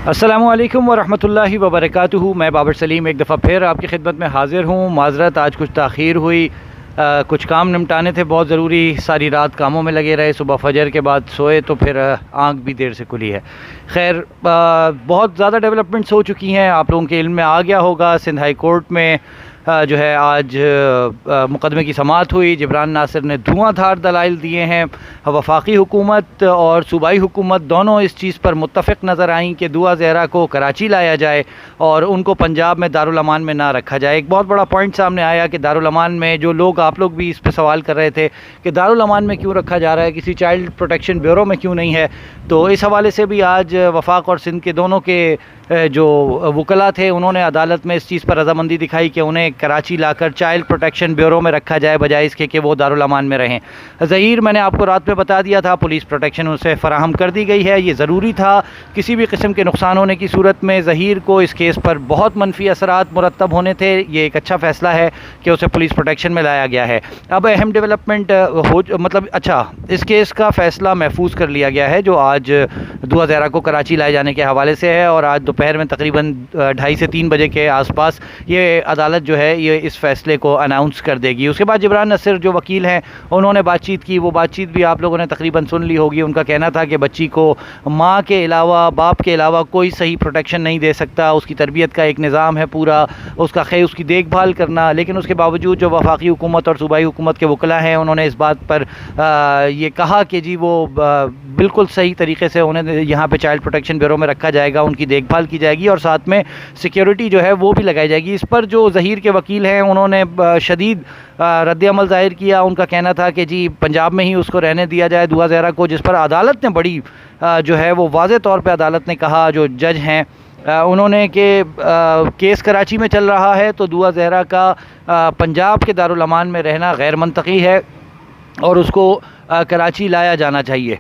अस्सलामु अलैकुम वरहमतुल्लाहि वबरकातुहू। मैं बाबर सलीम एक दफ़ा फिर आपकी खिदमत में हाज़िर हूँ। माज़रत, आज कुछ ताख़ीर हुई, कुछ काम निपटाने थे बहुत ज़रूरी। सारी रात कामों में लगे रहे, सुबह फजर के बाद सोए तो फिर आँख भी देर से खुली है। खैर, बहुत ज़्यादा डेवलपमेंट्स हो चुकी हैं, आप लोगों के इल्म में आ गया होगा। सिंध हाई कोर्ट में जो है आज मुकदमे की समाअत हुई। जिब्रान नासिर ने धुआंधार दलाइल दिए हैं। वफाकी हुकूमत और सूबाई हुकूमत दोनों इस चीज़ पर मुत्तफ़िक़ नज़र आईं कि दुआ ज़हरा को कराची लाया जाए और उनको पंजाब में दारुल अमान में ना रखा जाए। एक बहुत बड़ा पॉइंट सामने आया कि दारुल अमान में जो लोग, आप लोग भी इस पर सवाल कर रहे थे कि दारुल अमान में क्यों रखा जा रहा है, किसी चाइल्ड प्रोटेक्शन ब्यूरो में क्यों नहीं है। तो इस हवाले से भी आज वफाक और सिंध के दोनों के जो वकला थे उन्होंने अदालत में इस चीज़ पर रजामंदी दिखाई कि उन्हें कराची लाकर चाइल्ड प्रोटेक्शन ब्यूरो में रखा जाए, बजाय इसके कि वो दारुल अमान में रहें। ज़हीर, मैंने आपको रात में बता दिया था, पुलिस प्रोटेक्शन उसे फ़राहम कर दी गई है। ये ज़रूरी था। किसी भी किस्म के नुकसान होने की सूरत में ज़हीर को इस केस पर बहुत मनफी असरात मुरतब होने थे। ये एक अच्छा फ़ैसला है कि उसे पुलिस प्रोटेक्शन में लाया गया है। अब अहम डेवलपमेंट इस केस का फ़ैसला महफूज कर लिया गया है जो आज दुआ ज़हरा को कराची लाए जाने के हवाले से है, और आज दोपहर में तकरीबन 2:30 से 3 बजे के आसपास ये अदालत जो है ये इस फ़ैसले को अनाउंस कर देगी। उसके बाद जिब्रान नासिर जो वकील हैं उन्होंने बातचीत की। वो बातचीत भी आप लोगों ने तकरीबन सुन ली होगी। उनका कहना था कि बच्ची को माँ के अलावा, बाप के अलावा कोई सही प्रोटेक्शन नहीं दे सकता। उसकी तरबियत का एक निज़ाम है पूरा, उसकी देखभाल करना। लेकिन उसके बावजूद जो वफाकी हुकूमत और सूबाई हुकूमत के वकला हैं उन्होंने इस बात पर ये कहा कि जी वो बिल्कुल सही तरीके से उन्हें यहाँ पे चाइल्ड प्रोटेक्शन ब्यूरो में रखा जाएगा, उनकी देखभाल की जाएगी और साथ में सिक्योरिटी जो है वो भी लगाई जाएगी। इस पर जो ज़हीर के वकील हैं उन्होंने शदीद रद्द-ए-अमल ज़ाहिर किया। उनका कहना था कि जी पंजाब में ही उसको रहने दिया जाए दुआ ज़हरा को, जिस पर अदालत ने बड़ी जो है वो वाज़े तौर पे अदालत ने कहा, जो जज हैं उन्होंने कि केस कराची में चल रहा है तो दुआ ज़हरा का पंजाब के दारुल अमान में रहना गैर मंतकी है और उसको कराची लाया जाना चाहिए।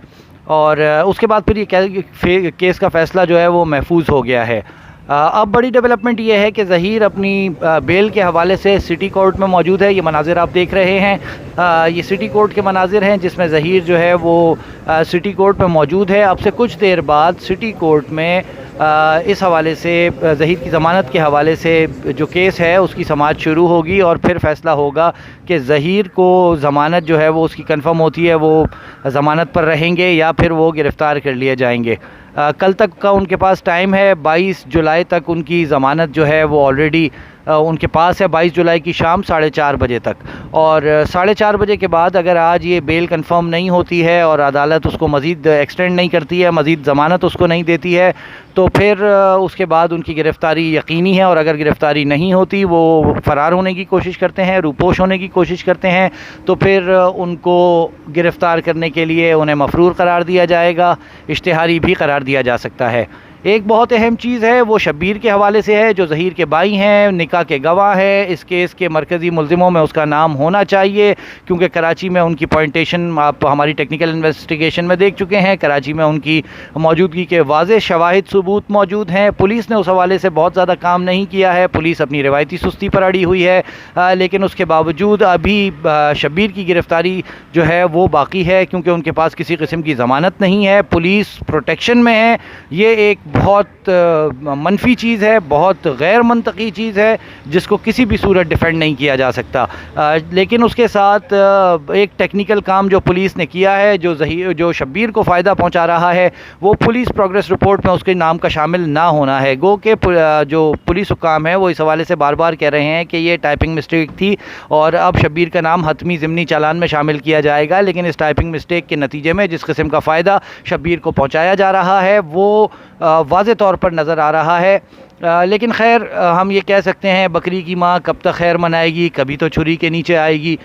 और उसके बाद फिर ये केस का फ़ैसला जो है वो महफूज हो गया है। अब बड़ी डेवलपमेंट ये है कि ज़हीर अपनी बेल के हवाले से सिटी कोर्ट में मौजूद है। ये मनाजिर आप देख रहे हैं, ये सिटी कोर्ट के मनाजिर हैं जिसमें ज़हीर जो है वो सिटी कोर्ट में मौजूद है। अब से कुछ देर बाद सिटी कोर्ट में इस हवाले से ज़हीर की ज़मानत के हवाले से जो केस है उसकी समाअत शुरू होगी और फिर फ़ैसला होगा कि ज़हीर को ज़मानत जो है वो उसकी कंफर्म होती है, वो ज़मानत पर रहेंगे या फिर वो गिरफ़्तार कर लिए जाएंगे। कल तक का उनके पास टाइम है, 22 जुलाई तक उनकी ज़मानत जो है वो ऑलरेडी उनके पास है, 22 जुलाई की शाम 4:30 बजे तक। और 4:30 बजे के बाद अगर आज ये बेल कंफर्म नहीं होती है और अदालत उसको मज़ीद एक्सटेंड नहीं करती है, मज़ीद ज़मानत उसको नहीं देती है, तो फिर उसके बाद उनकी गिरफ़्तारी यकीनी है। और अगर गिरफ़्तारी नहीं होती, वो फ़रार होने की कोशिश करते हैं, रूपोश होने की कोशिश करते हैं, तो फिर उनको गिरफ़्तार करने के लिए उन्हें मफ़रूर करार दिया जाएगा, इश्तिहारी भी करार दिया जा सकता है। एक बहुत अहम चीज़ है वो शब्बीर के हवाले से है, जो ज़हीर के भाई हैं, निकाह के गवाह हैं। इस केस के मरकज़ी मुल्ज़िमों में उसका नाम होना चाहिए क्योंकि कराची में उनकी पॉइंटेशन आप हमारी टेक्निकल इन्वेस्टिगेशन में देख चुके हैं। कराची में उनकी मौजूदगी के वाज़े शवाहिद सबूत मौजूद हैं। पुलिस ने उस हवाले से बहुत ज़्यादा काम नहीं किया है, पुलिस अपनी रिवायती सुस्ती पर अड़ी हुई है, लेकिन उसके बावजूद अभी शब्बीर की गिरफ़्तारी जो है वो बाकी है क्योंकि उनके पास किसी किस्म की ज़मानत नहीं है, पुलिस प्रोटेक्शन में है। ये एक बहुत मनफी चीज़ है, बहुत गैर मंतकी चीज़ है जिसको किसी भी सूरत डिफेंड नहीं किया जा सकता। लेकिन उसके साथ एक टेक्निकल काम जो पुलिस ने किया है, जो शब्बीर को फ़ायदा पहुंचा रहा है, वो पुलिस प्रोग्रेस रिपोर्ट में उसके नाम का शामिल ना होना है। गो के जो पुलिस हुकाम है वो इस हवाले से बार बार कह रहे हैं कि ये टाइपिंग मिस्टेक थी और अब शब्बीर का नाम हतमी ज़िमनी चालान में शामिल किया जाएगा। लेकिन इस टाइपिंग मिस्टेक के नतीजे में जिस किस्म का फ़ायदा शब्बीर को पहुँचाया जा रहा है वो वाज़े तौर पर नज़र आ रहा है। लेकिन खैर, हम ये कह सकते हैं बकरी की माँ कब तक खैर मनाएगी, कभी तो छुरी के नीचे आएगी।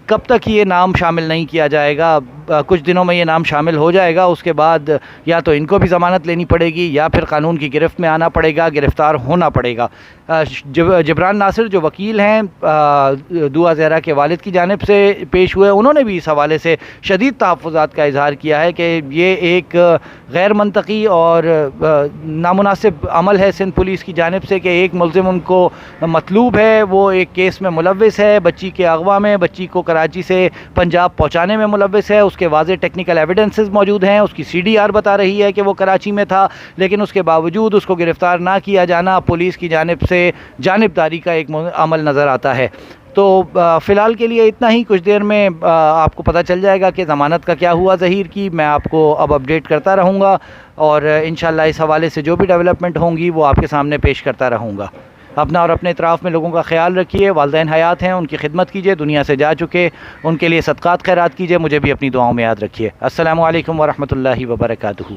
कब तक ये नाम शामिल नहीं किया जाएगा, कुछ दिनों में ये नाम शामिल हो जाएगा। उसके बाद या तो इनको भी ज़मानत लेनी पड़ेगी या फिर कानून की गिरफ्त में आना पड़ेगा, गिरफ़्तार होना पड़ेगा। جبران ناصر جو وکیل ہیں دعا زہرا کے والد کی جانب سے پیش ہوئے، انہوں نے بھی اس حوالے سے شدید تحفظات کا اظہار کیا ہے کہ یہ ایک غیر منطقی اور نامناسب عمل ہے سندھ پولیس کی جانب سے کہ ایک ملزم ان کو مطلوب ہے، وہ ایک کیس میں ملوث ہے، بچی کے اغوا میں، بچی کو کراچی سے پنجاب پہنچانے میں ملوث ہے، اس کے واضح ٹیکنیکل ایویڈنسز موجود ہیں، اس کی CDR بتا رہی ہے کہ وہ کراچی میں تھا، لیکن اس کے باوجود اس کو گرفتار نہ کیا جانا پولیس کی جانب سے جانبداری کا ایک عمل نظر آتا ہے۔ تو فی الحال کے لیے اتنا ہی، کچھ دیر میں آپ کو پتہ چل جائے گا کہ ضمانت کا کیا ہوا ظہیر کی، میں آپ کو اب اپڈیٹ کرتا رہوں گا اور انشاءاللہ اس حوالے سے جو بھی ڈیولپمنٹ ہوں گی وہ آپ کے سامنے پیش کرتا رہوں گا۔ اپنا اور اپنے اطراف میں لوگوں کا خیال رکھیے، والدین حیات ہیں ان کی خدمت کیجیے، دنیا سے جا چکے ان کے لیے صدقات خیرات کیجیے، مجھے بھی اپنی دعاؤں میں یاد رکھیے۔ السلام علیکم ورحمۃ اللہ وبرکاتہ۔